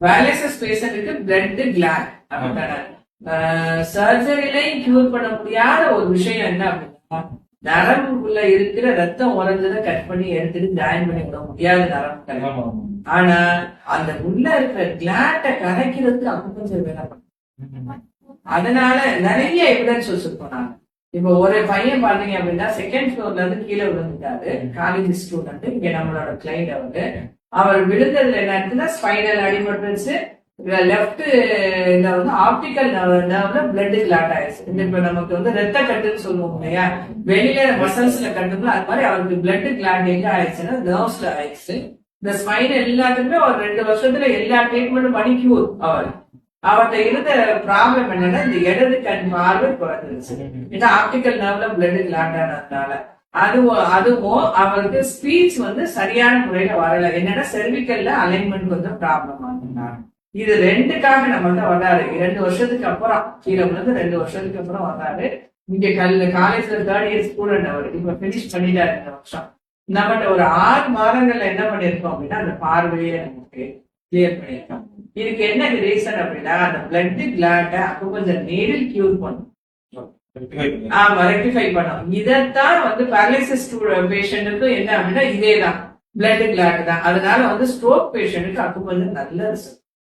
Paralysis பேஷண்ட்டுக்கு blood clot அப்படின்னா சர்ஜரிலையும் cure பண்ண முடியாத ஒரு விஷயம் என்ன அப்படின்னா நரம்புக்குள்ள இருக்கிற ரத்தம் உறைஞ்சதை கட் பண்ணி எடுத்துட்டு ஜாயின் பண்ணி விட முடியாத நரம்பு. ஆனா அந்த உள்ள இருக்கிற கிளாட்டை கரைக்கிறதுக்கு அக்குபஞ்சர் வேலை பண்ணும். அதனால நிறைய எவிடன்ஸ் வச்சிருக்கோம் நாங்க. இப்ப ஒரு பையன் பாத்தீங்க அப்படின்னா செகண்ட் ஃப்ளோர்ல இருந்து கீழே விழுந்துட்டாரு, காலேஜ் ஸ்டூடெண்ட். இங்க நம்மளோட கிளைண்ட் அவர் விழுந்ததுல என்ன இருக்குன்னா ஸ்பைனல் அடிபட்டுருச்சு, லெப்ட் வந்து ஆப்டிக்கல் நர்வ்ல பிளட் கிளாட் ஆயிடுச்சு. இப்ப நமக்கு வந்து ரத்த கட்டுன்னு சொல்லுவோம் இல்லையா, வெளியில மசல்ஸ்ல கட்டுங்களா, அது மாதிரி அவருக்கு பிளட் கிளாட் எங்க ஆயிடுச்சுன்னா நர்வ்ஸ்ல ஆயிடுச்சு. இந்த ஸ்பைன் எல்லாத்துக்குமே ஒரு 2 வருஷத்துல எல்லா ட்ரீட்மெண்ட்டும் பண்ணி கியூர். அவர்கிட்ட இருந்த ப்ராப்ளம் என்னன்னா இந்த இடது கண் பார்வை குறைஞ்சிருச்சு. ஏன்னா ஆப்டிக்கல் நர்வ்ல பிளட் கிளாட் ஆனதுனால. அதுவும் அவருக்கு ஸ்பீச் வந்து சரியான முறையில வரல. என்னன்னா செர்விக்கல்ல அலைன்மெண்ட் வந்து ப்ராப்ளம் ஆகுதுனால. இது 2க்காக நம்மள்ட்ட வர்றாரு. 2 வருஷத்துக்கு அப்புறம் கீழே வந்து 2 வருஷத்துக்கு அப்புறம் வர்றாரு. இங்க காலேஜ்ல 3rd இயர் ஸ்டூடெண்ட் அவர். இப்ப பினிஷ் பண்ணிட்டாரு இந்த வருஷம். நம்மகிட்ட ஒரு 6 மாதங்கள்ல என்ன பண்ணிருக்கோம் அப்படின்னா அந்த பார்வையை நமக்கு கிளியர் பண்ணிருக்கோம். இதுக்கு என்ன ரீசன் அப்படின்னா அந்த பிளட் கிளாட்ட அக்குபஞ்சர் நீடில் கியூர் பண்ணும். ஆமா, ரெக்டிஃபை பண்ணும். இதைத்தான் வந்து பேரலிசிஸ் பேஷண்ட்டுக்கும் என்ன அப்படின்னா இதேதான் பிளட் கிளாட் தான். அதனால வந்து ஸ்ட்ரோக் பேஷண்ட்டுக்கு அக்குபஞ்சர் நல்ல ரிசல்ட்.